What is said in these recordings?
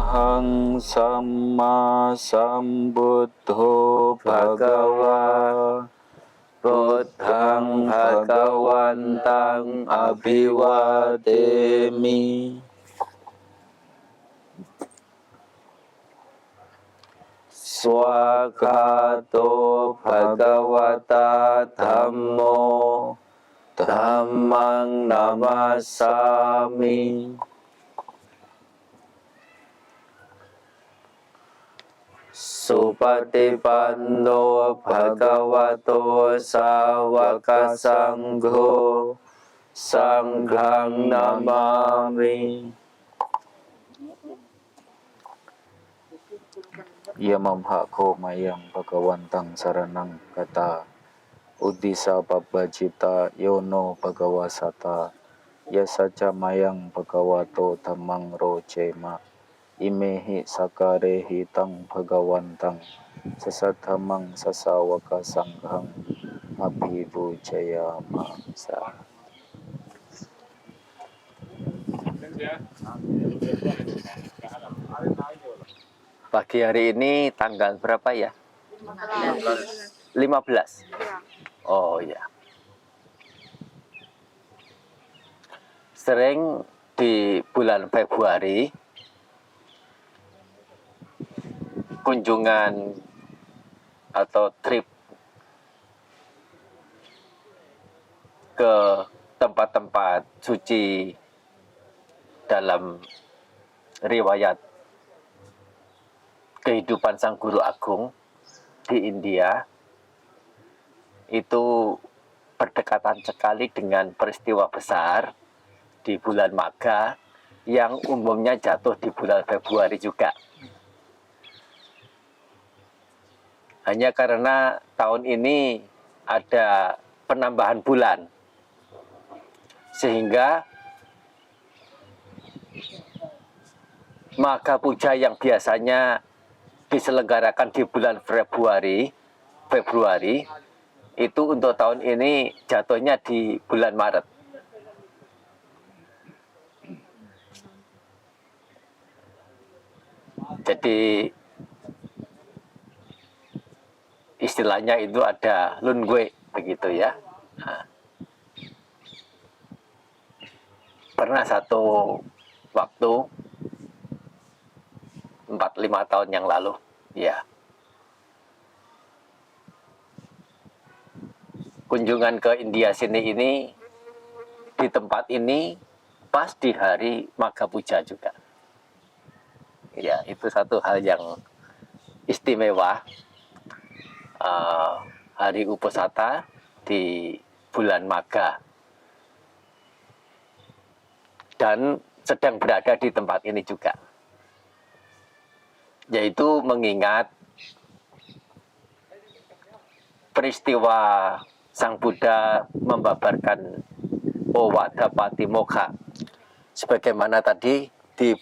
Arahang Samma Sambuddho Bhagawa Buddhang Bhagawantang Abhiwademi. Swagato Bhagavata Dhammo Dhammang Namasami. Supatipanno Bhagavato Sawaka Sangho Sanghang Namami. Yamamhako mayang Bhagawantang saranang kata Udisa Babajita Yono Bhagawasata Yasaca mayang Bhagavato Dhammang Rojema Imehi Sakarehi Tang Bhagawantang Sasadhamang Sasawaka Sanghang Abhibujayama Sa. Pagi hari ini tanggal berapa ya? 15. Oh ya. Sering di bulan Februari kunjungan atau trip ke tempat-tempat suci dalam riwayat kehidupan Sang Guru Agung di India itu berdekatan sekali dengan peristiwa besar di bulan Magha yang umumnya jatuh di bulan Februari juga. Hanya karena tahun ini ada penambahan bulan sehingga Magha Puja yang biasanya diselenggarakan di bulan Februari itu untuk tahun ini jatuhnya di bulan Maret. Jadi istilahnya itu ada lungue begitu ya. Nah, pernah satu waktu 4-5 tahun yang lalu ya, kunjungan ke India sini ini di tempat ini pas di hari Magha Puja juga ya. Itu satu hal yang istimewa, hari Uposatha di bulan Magha dan sedang berada di tempat ini juga, yaitu mengingat peristiwa Sang Buddha membabarkan Owada Patimokkha. Sebagaimana tadi di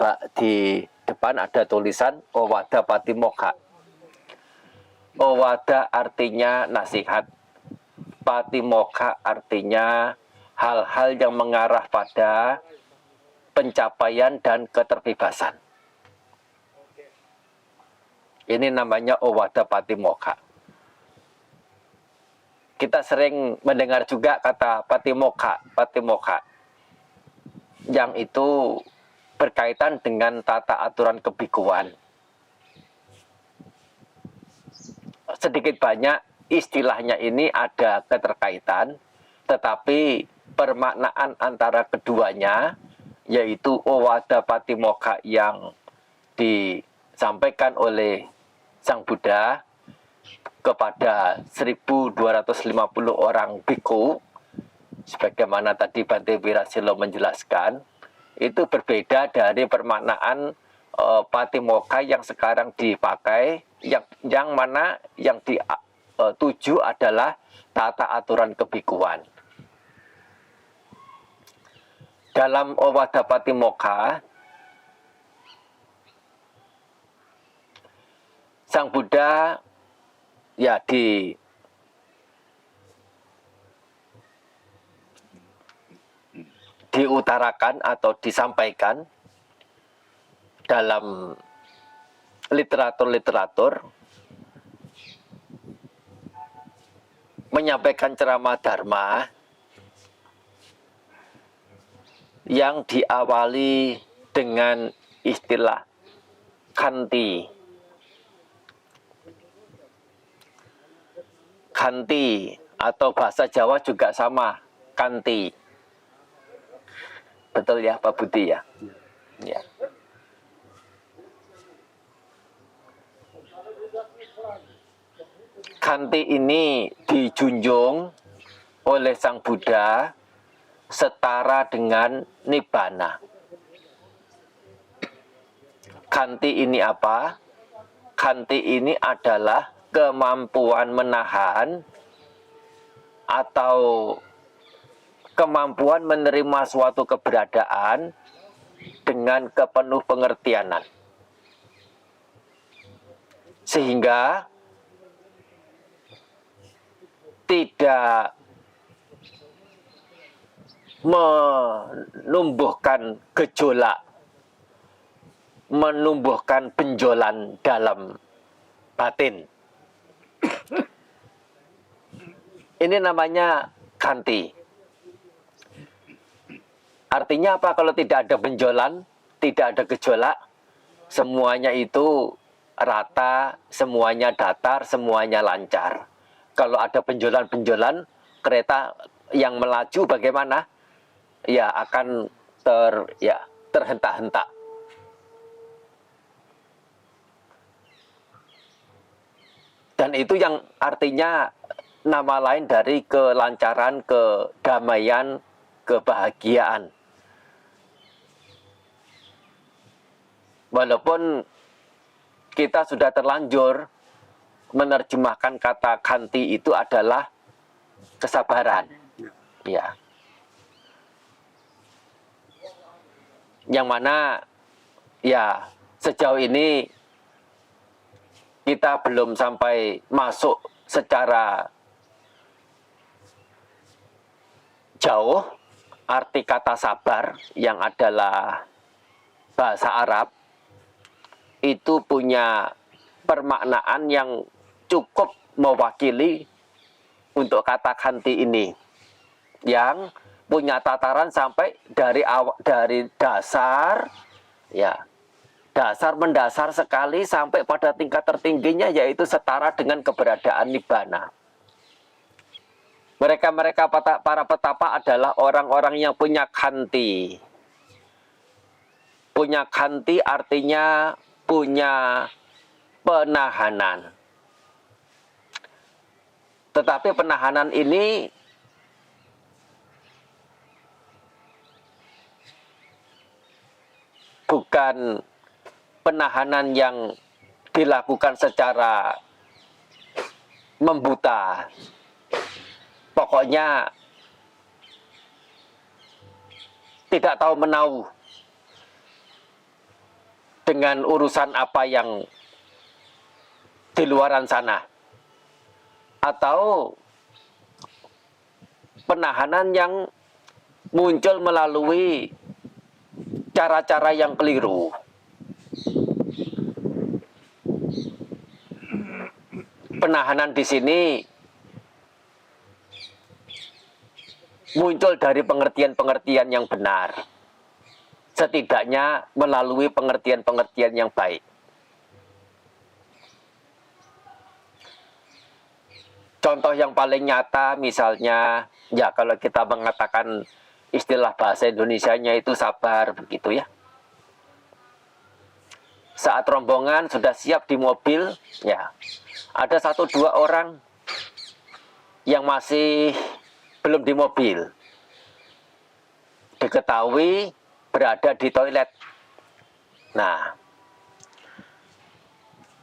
depan ada tulisan Owada Patimokkha. Owada artinya nasihat, Patimokkha artinya hal-hal yang mengarah pada pencapaian dan keterbebasan. Ini namanya Owada Patimokkha. Kita sering mendengar juga kata Patimokkha, yang itu berkaitan dengan tata aturan kebikuan. Sedikit banyak istilahnya ini ada keterkaitan, tetapi permaknaan antara keduanya, yaitu Owada Patimokkha yang disampaikan oleh Sang Buddha kepada 1250 orang biku, sebagaimana tadi Bante Wirasilo menjelaskan, itu berbeda dari permaknaan Patimokkha yang sekarang dipakai, yang mana yang dituju adalah tata aturan kebikuan. Dalam Owada Patimokkha, Sang Buddha ya diutarakan atau disampaikan dalam literatur-literatur menyampaikan ceramah dharma yang diawali dengan istilah khanti. Khanti atau bahasa Jawa juga sama, kanti. Betul ya Pak Budi ya? Ya. Khanti ini dijunjung oleh Sang Buddha setara dengan nibbana. Khanti ini apa? Khanti ini adalah kemampuan menahan atau kemampuan menerima suatu keberadaan dengan kepenuh pengertianan. Sehingga tidak menumbuhkan gejolak, menumbuhkan benjolan dalam batin. Ini namanya khanti. Artinya apa kalau tidak ada benjolan, tidak ada gejolak, semuanya itu rata, semuanya datar, semuanya lancar. Kalau ada benjolan-benjolan, kereta yang melaju bagaimana? Ya akan terhentak-hentak. Dan itu yang artinya nama lain dari kelancaran, kedamaian, kebahagiaan. Walaupun kita sudah terlanjur menerjemahkan kata khanti itu adalah kesabaran. Ya. Yang mana ya sejauh ini kita belum sampai masuk secara jauh arti kata sabar yang adalah bahasa Arab itu punya permaknaan yang cukup mewakili untuk kata khanti ini, yang punya tataran sampai dari dasar, ya dasar mendasar sekali sampai pada tingkat tertingginya, yaitu setara dengan keberadaan nibbana. Mereka para petapa adalah orang-orang yang punya khanti. Punya khanti artinya punya penahanan. Tetapi penahanan ini bukan penahanan yang dilakukan secara membuta. Pokoknya tidak tahu menahu dengan urusan apa yang di luaran sana. Atau penahanan yang muncul melalui cara-cara yang keliru. Penahanan di sini muncul dari pengertian-pengertian yang benar. Setidaknya melalui pengertian-pengertian yang baik. Contoh yang paling nyata misalnya, ya kalau kita mengatakan istilah bahasa Indonesianya itu sabar, begitu ya. Saat rombongan sudah siap di mobil, ya ada 1-2 orang yang masih belum di mobil. Diketahui berada di toilet. Nah,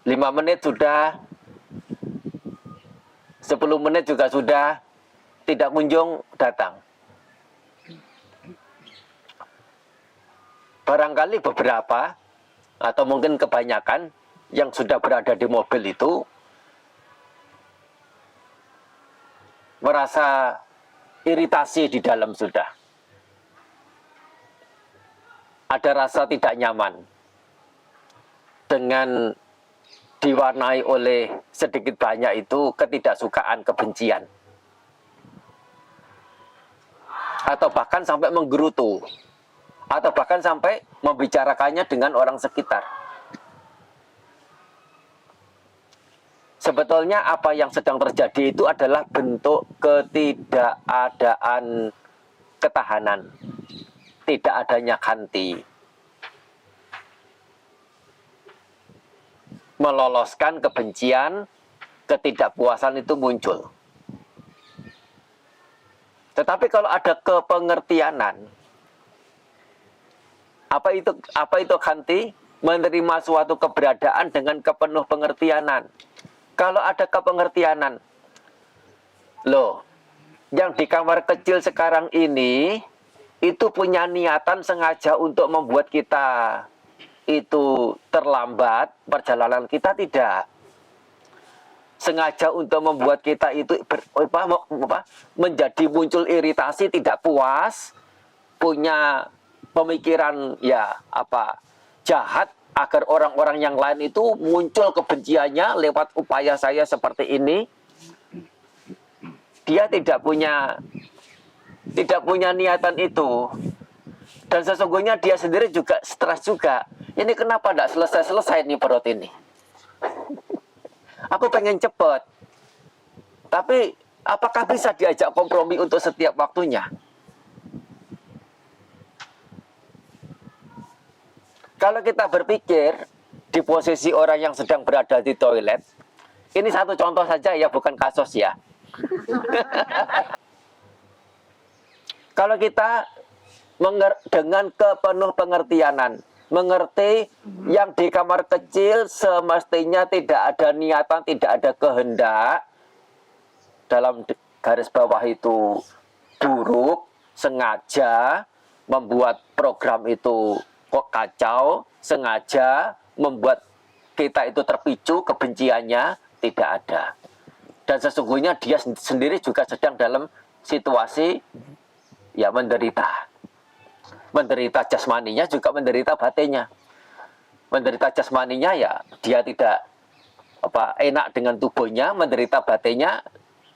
5 menit sudah, 10 menit juga sudah, tidak kunjung datang. Barangkali beberapa, atau mungkin kebanyakan, yang sudah berada di mobil itu merasa iritasi di dalam sudah. Ada rasa tidak nyaman dengan diwarnai oleh sedikit banyak itu ketidaksukaan, kebencian. Atau bahkan sampai menggerutu. Atau bahkan sampai membicarakannya dengan orang sekitar. Sebetulnya apa yang sedang terjadi itu adalah bentuk ketidakadaan ketahanan. Tidak adanya khanti. Meloloskan kebencian, ketidakpuasan itu muncul. Tetapi kalau ada kepengertianan, apa itu khanti? Menerima suatu keberadaan dengan kepenuh pengertianan. Kalau ada kepengertianan, loh, yang di kamar kecil sekarang ini itu punya niatan sengaja untuk membuat kita itu terlambat perjalanan kita, tidak. Sengaja untuk membuat kita itu menjadi muncul iritasi, tidak puas, punya pemikiran jahat agar orang-orang yang lain itu muncul kebenciannya lewat upaya saya seperti ini. Dia tidak punya niatan itu. Dan sesungguhnya dia sendiri juga stres juga. Ini kenapa tidak selesai-selesai nih perut ini? Aku pengen cepat. Tapi apakah bisa diajak kompromi untuk setiap waktunya? Kalau kita berpikir di posisi orang yang sedang berada di toilet, ini satu contoh saja ya, bukan kasus ya. Kalau kita dengan kepenuh pengertianan, mengerti yang di kamar kecil semestinya tidak ada niatan, tidak ada kehendak, dalam garis bawah itu buruk, sengaja membuat program itu kok kacau, sengaja membuat kita itu terpicu, kebenciannya tidak ada. Dan sesungguhnya dia sendiri juga sedang dalam situasi ya menderita. Menderita jasmaninya juga menderita batinnya. Menderita jasmaninya ya dia tidak enak dengan tubuhnya, menderita batinnya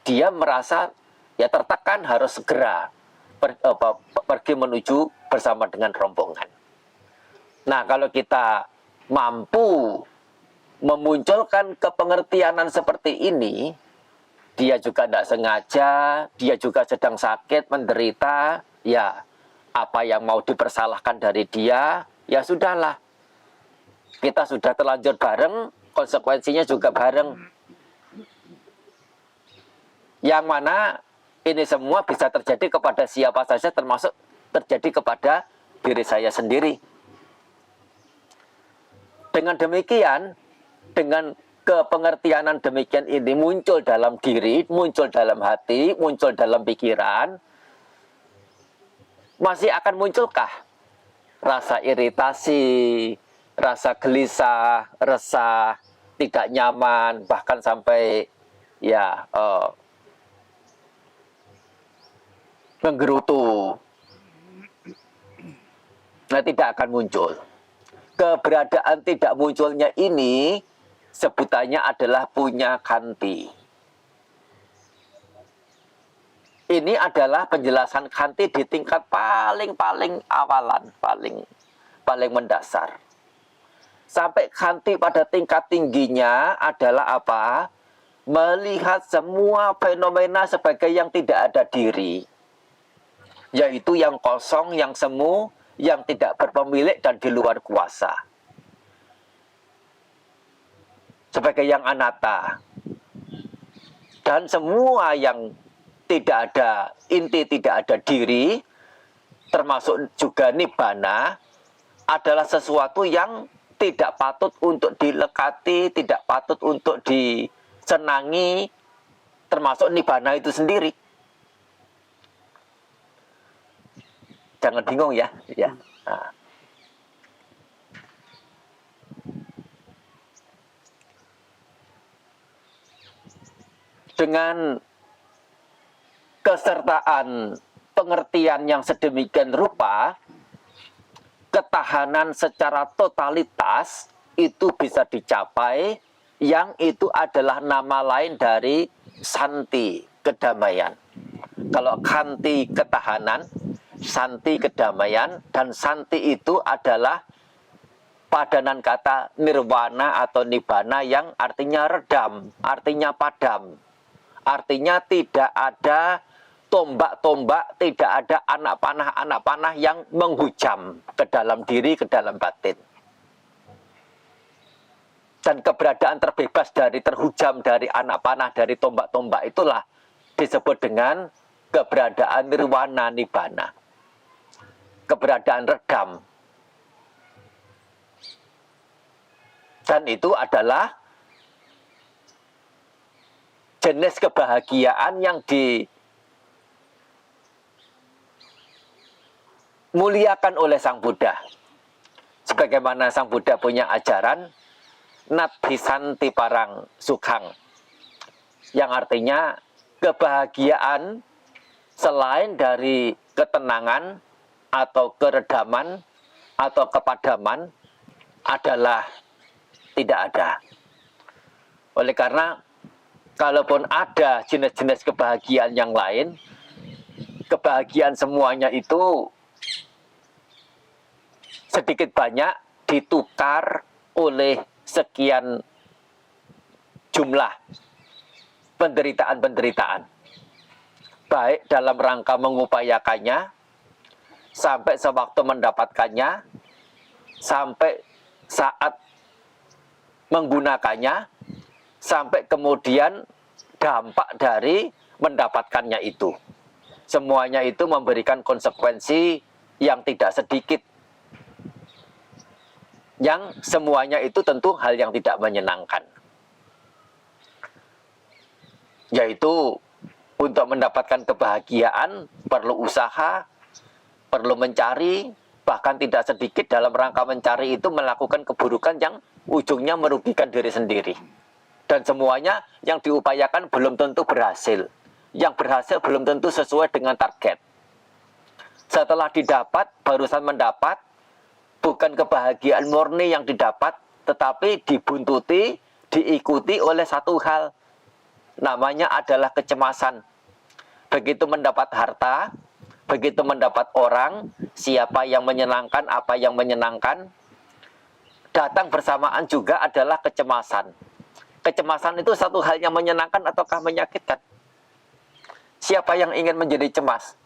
dia merasa ya tertekan, harus segera pergi menuju bersama dengan rombongan. Nah, kalau kita mampu memunculkan kepengertianan seperti ini, dia juga tidak sengaja, dia juga sedang sakit, menderita, ya apa yang mau dipersalahkan dari dia, ya sudahlah. Kita sudah terlanjur bareng, konsekuensinya juga bareng. Yang mana ini semua bisa terjadi kepada siapa saja, termasuk terjadi kepada diri saya sendiri. Dengan demikian, dengan kepengertianan demikian ini muncul dalam diri, muncul dalam hati, muncul dalam pikiran, masih akan munculkah rasa iritasi, rasa gelisah, resah, tidak nyaman, bahkan sampai ya menggerutu? Nah, tidak akan muncul. Keberadaan tidak munculnya ini sebutannya adalah punya khanti. Ini adalah penjelasan khanti di tingkat paling awalan, paling mendasar. Sampai khanti pada tingkat tingginya adalah apa? Melihat semua fenomena sebagai yang tidak ada diri. Yaitu yang kosong, yang semu, yang tidak berpemilik dan di luar kuasa. Sebagai yang anatta. Dan semua yang tidak ada inti, tidak ada diri, termasuk juga nibbana, adalah sesuatu yang tidak patut untuk dilekati, tidak patut untuk disenangi, termasuk nibbana itu sendiri. Jangan bingung ya. Nah. Dengan kesertaan pengertian yang sedemikian rupa, ketahanan secara totalitas itu bisa dicapai yang itu adalah nama lain dari Santi, kedamaian. Kalau Khanti ketahanan, Santi kedamaian, dan Santi itu adalah padanan kata nirwana atau nibbana yang artinya redam, artinya padam. Artinya tidak ada tombak-tombak, tidak ada anak panah yang menghujam ke dalam diri, ke dalam batin. Dan keberadaan terbebas dari terhujam dari anak panah, dari tombak-tombak itulah disebut dengan keberadaan nirwana nibbana. Keberadaan redam. Dan itu adalah jenis kebahagiaan yang dimuliakan oleh Sang Buddha. Sebagaimana Sang Buddha punya ajaran Nathisanti parang sukhang, yang artinya kebahagiaan selain dari ketenangan atau keredaman atau kepadaman adalah tidak ada. Oleh karena kalaupun ada jenis-jenis kebahagiaan yang lain, kebahagiaan semuanya itu sedikit banyak ditukar oleh sekian jumlah penderitaan-penderitaan. Baik dalam rangka mengupayakannya, sampai sewaktu mendapatkannya, sampai saat menggunakannya, sampai kemudian dampak dari mendapatkannya itu. Semuanya itu memberikan konsekuensi yang tidak sedikit. Yang semuanya itu tentu hal yang tidak menyenangkan. Yaitu untuk mendapatkan kebahagiaan perlu usaha, perlu mencari, bahkan tidak sedikit dalam rangka mencari itu melakukan keburukan yang ujungnya merugikan diri sendiri. Dan semuanya yang diupayakan belum tentu berhasil. Yang berhasil belum tentu sesuai dengan target. Setelah didapat, barusan mendapat, bukan kebahagiaan murni yang didapat, tetapi dibuntuti, diikuti oleh satu hal. Namanya adalah kecemasan. Begitu mendapat harta, begitu mendapat orang, siapa yang menyenangkan, apa yang menyenangkan, datang bersamaan juga adalah kecemasan. Kecemasan itu satu hal yang menyenangkan ataukah menyakitkan? Siapa yang ingin menjadi cemas?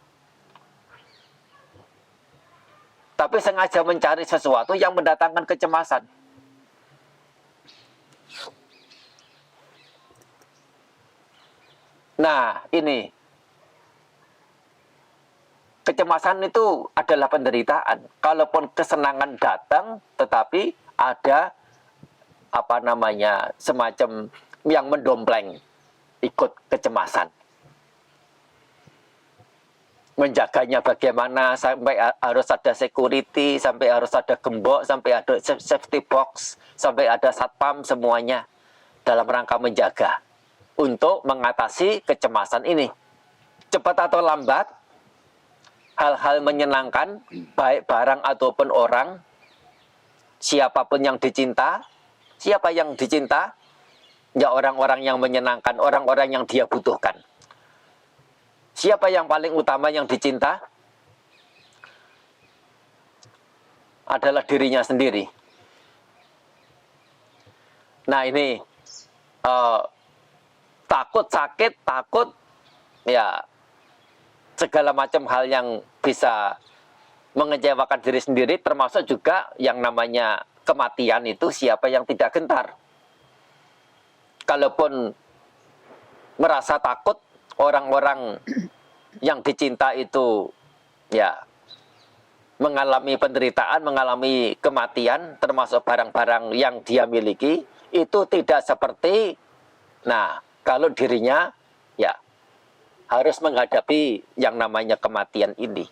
Tapi sengaja mencari sesuatu yang mendatangkan kecemasan. Nah, ini. Kecemasan itu adalah penderitaan. Kalaupun kesenangan datang, tetapi ada semacam yang mendompleng ikut kecemasan. Menjaganya bagaimana, sampai harus ada security, sampai harus ada gembok, sampai ada safety box, sampai ada satpam, semuanya dalam rangka menjaga untuk mengatasi kecemasan ini. Cepat atau lambat, hal-hal menyenangkan, baik barang ataupun orang, siapapun yang dicinta, siapa yang dicinta? Ya orang-orang yang menyenangkan, orang-orang yang dia butuhkan. Siapa yang paling utama yang dicinta? Adalah dirinya sendiri. Nah ini takut sakit, takut ya segala macam hal yang bisa mengecewakan diri sendiri, termasuk juga yang namanya kematian itu siapa yang tidak gentar. Kalaupun merasa takut, orang-orang yang dicinta itu ya mengalami penderitaan, mengalami kematian, termasuk barang-barang yang dia miliki, itu tidak seperti, nah kalau dirinya ya harus menghadapi yang namanya kematian ini.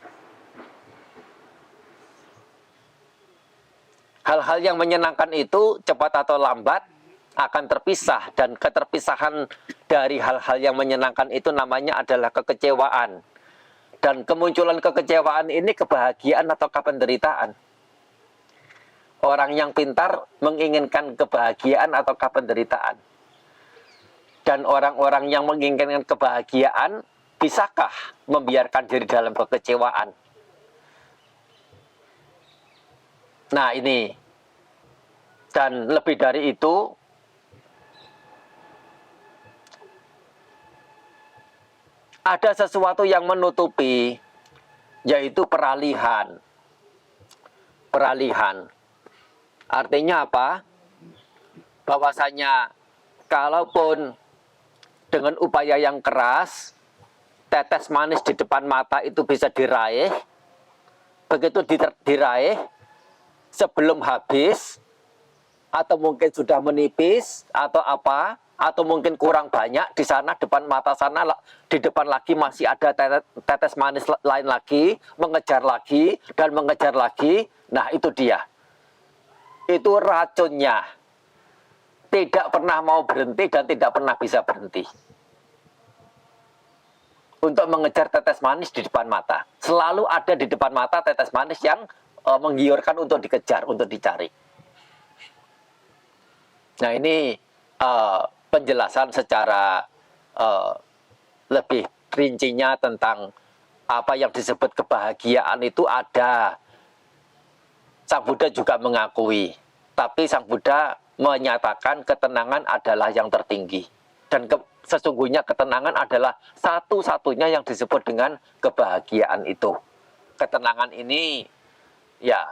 Hal-hal yang menyenangkan itu cepat atau lambat akan terpisah, dan keterpisahan dari hal-hal yang menyenangkan itu namanya adalah kekecewaan. Dan kemunculan kekecewaan ini kebahagiaan ataukah penderitaan? Orang yang pintar menginginkan kebahagiaan ataukah penderitaan? Dan orang-orang yang menginginkan kebahagiaan, bisakah membiarkan diri dalam kekecewaan? Nah ini, dan lebih dari itu, ada sesuatu yang menutupi, yaitu peralihan. Peralihan. Artinya apa? Bahwasanya kalaupun dengan upaya yang keras, tetes manis di depan mata itu bisa diraih. Begitu diraih, sebelum habis, atau mungkin sudah menipis, atau apa, atau mungkin kurang banyak, di sana depan mata sana, di depan lagi masih ada tetes manis lain lagi, mengejar lagi, dan mengejar lagi. Nah itu dia. Itu racunnya. Tidak pernah mau berhenti dan tidak pernah bisa berhenti. Untuk mengejar tetes manis di depan mata. Selalu ada di depan mata tetes manis yang menggiurkan untuk dikejar, untuk dicari. Nah ini penjelasan secara lebih rincinya tentang apa yang disebut kebahagiaan itu ada. Sang Buddha juga mengakui. Tapi Sang Buddha menyatakan ketenangan adalah yang tertinggi. Dan sesungguhnya ketenangan adalah satu-satunya yang disebut dengan kebahagiaan itu. Ketenangan ini ya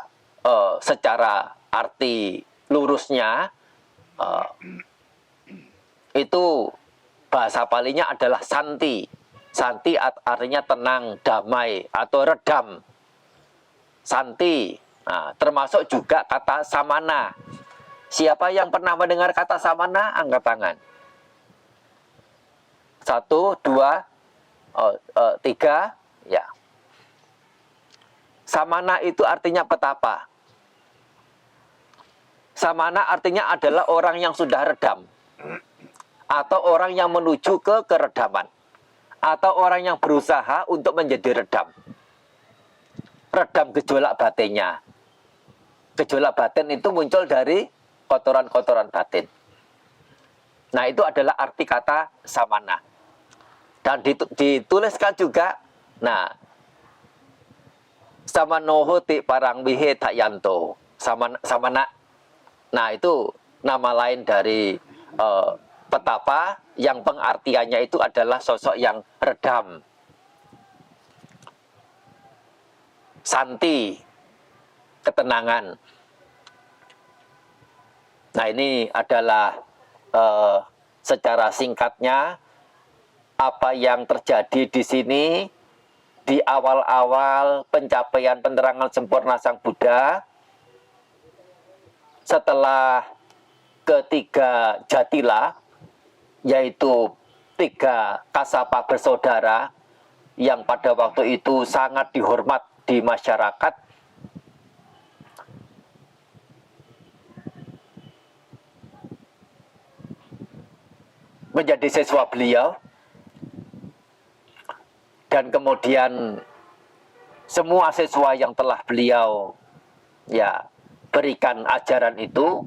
secara arti lurusnya itu bahasa palinya adalah santi. Santi artinya tenang, damai, atau redam. Santi. Nah, termasuk juga kata samana. Siapa yang pernah mendengar kata samana? Angkat tangan. 1, 2, 3. Ya. Samana itu artinya petapa. Samana artinya adalah orang yang sudah redam. Atau orang yang menuju ke keredaman. Atau orang yang berusaha untuk menjadi redam. Redam gejolak batinnya. Gejolak batin itu muncul dari kotoran-kotoran batin. Nah itu adalah arti kata samana. Dan dituliskan juga, nah, samanoho ti parang wihe tak yanto. Samana. Nah itu nama lain dari petapa yang pengartiannya itu adalah sosok yang redam. Santi, ketenangan. Nah ini adalah secara singkatnya apa yang terjadi di sini di awal-awal pencapaian penerangan sempurna Sang Buddha setelah ketiga jatila, yaitu 3 kasapa bersaudara yang pada waktu itu sangat dihormat di masyarakat. Menjadi siswa beliau, dan kemudian semua siswa yang telah beliau ya berikan ajaran itu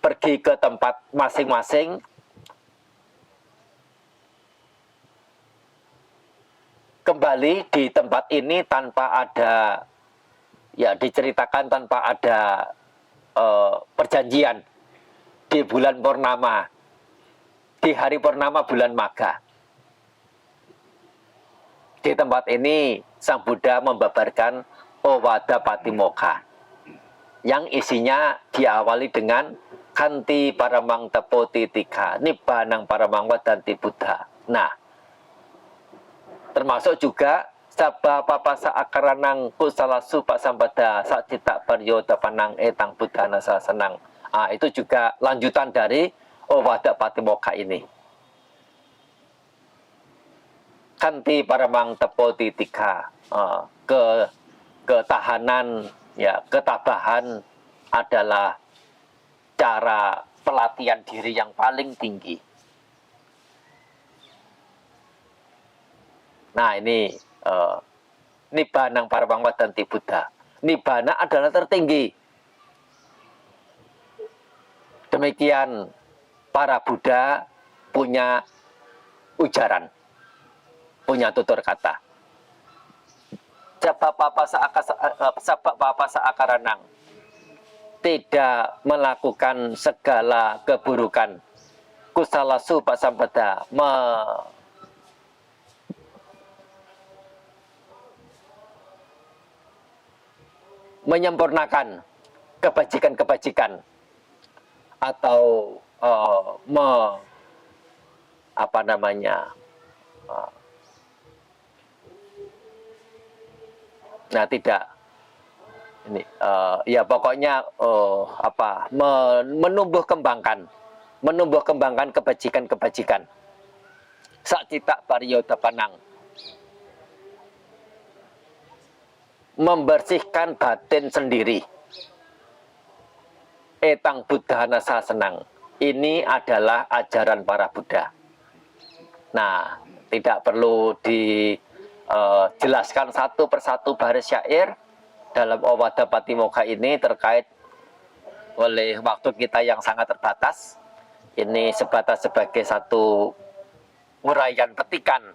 pergi ke tempat masing-masing, kembali di tempat ini tanpa ada, ya diceritakan tanpa ada perjanjian di bulan purnama, di hari purnama bulan Magha. Di tempat ini Sang Buddha membabarkan Owada Patimokkha yang isinya diawali dengan Kanti Paramang Tepoti Tika Nibbanang Paramang Wadanti Buddha. Nah, termasuk juga Sabba Papasa Akaranang Kusalasu Pasampada Sakcita Paryoda Panang Etang Buddha Nasa Senang. Nah, itu juga lanjutan dari Owada Patimokkha ini. Kanti Paramang Tepoti Tika, ketahanan, ya ketabahan adalah cara pelatihan diri yang paling tinggi. Nah ini Nibbanang Paramang Wadanti Buddha. Nibbana adalah tertinggi. Demikian para Buddha punya ujaran, punya tutur kata. Sabab papa saakaranang, tidak melakukan segala keburukan. Kusala supa sampeda, menyempurnakan kebajikan-kebajikan atau apa namanya, nah tidak ini ya pokoknya menumbuh kembangkan kebajikan-kebajikan. Sakcita pariyota panang, membersihkan batin sendiri. Etang Buddhana sasenang, ini adalah ajaran para Buddha. Nah, tidak perlu dijelaskan satu persatu baris syair dalam Owada Patimokkha ini terkait oleh waktu kita yang sangat terbatas. Ini sebatas sebagai satu uraian petikan,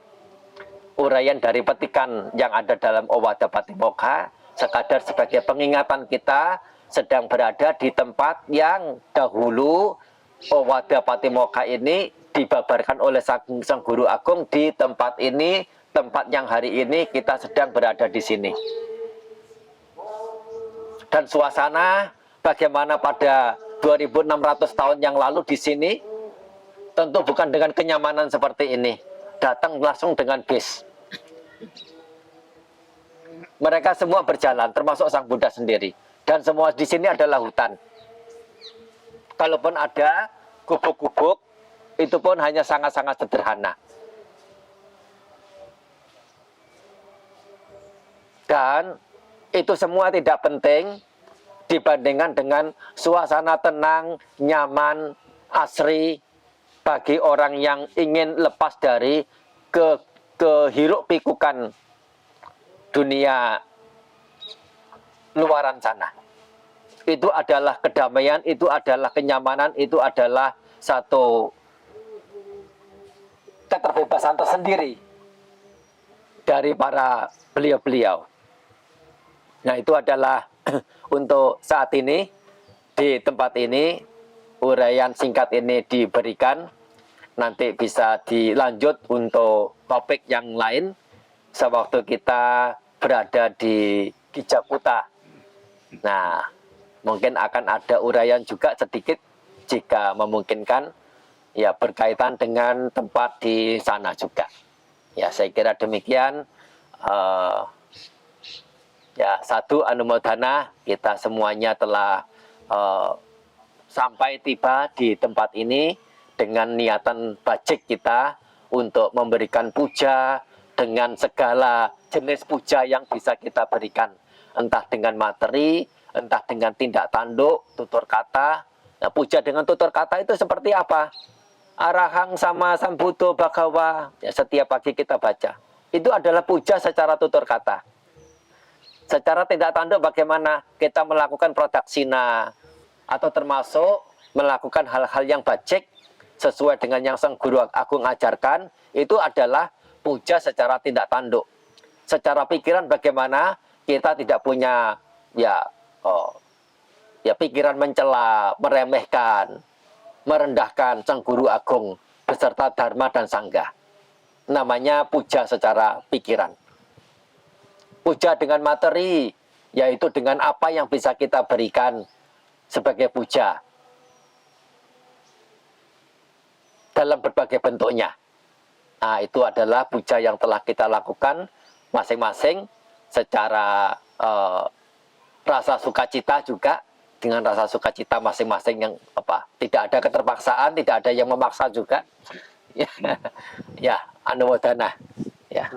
uraian dari petikan yang ada dalam Owada Patimokkha, sekadar sebagai pengingatan kita sedang berada di tempat yang dahulu Owada Patimokkha ini dibabarkan oleh Sang Guru Agung. Di tempat ini, tempat yang hari ini kita sedang berada di sini. Dan suasana bagaimana pada 2600 tahun yang lalu di sini, tentu bukan dengan kenyamanan seperti ini. Datang langsung dengan bis. Mereka semua berjalan, termasuk Sang Buddha sendiri. Dan semua di sini adalah hutan. Kalaupun ada gubuk-gubuk, itu pun hanya sangat-sangat sederhana. Dan itu semua tidak penting dibandingkan dengan suasana tenang, nyaman, asri bagi orang yang ingin lepas dari kehiruk pikukan dunia luaran sana. Itu adalah kedamaian, itu adalah kenyamanan, itu adalah satu keterbebasan tersendiri dari para beliau-beliau. Nah, itu adalah untuk saat ini, di tempat ini, uraian singkat ini diberikan. Nanti bisa dilanjut untuk topik yang lain sewaktu kita berada di Gijakuta. Nah, mungkin akan ada uraian juga sedikit jika memungkinkan, ya berkaitan dengan tempat di sana juga. Ya, saya kira demikian. Ya, satu anumodana, kita semuanya telah sampai tiba di tempat ini dengan niatan bajik kita untuk memberikan puja dengan segala jenis puja yang bisa kita berikan, entah dengan materi, entah dengan tindak tanduk, tutur kata. Nah, puja dengan tutur kata itu seperti apa? Arahang sama sambuddho bhagawa, ya, setiap pagi kita baca. Itu adalah puja secara tutur kata. Secara tindak tanduk bagaimana kita melakukan pradaksina atau termasuk melakukan hal-hal yang bajik sesuai dengan yang Sang Guru Agung ajarkan, itu adalah puja secara tindak tanduk. Secara pikiran bagaimana kita tidak punya ya pikiran mencela, meremehkan, merendahkan Sang Guru Agung beserta Dharma dan Sangga. Namanya puja secara pikiran. Puja dengan materi, yaitu dengan apa yang bisa kita berikan sebagai puja dalam berbagai bentuknya. Nah, itu adalah puja yang telah kita lakukan masing-masing secara rasa sukacita juga, dengan rasa sukacita masing-masing yang tidak ada keterpaksaan, tidak ada yang memaksa juga. Ya, anumodana. Ya.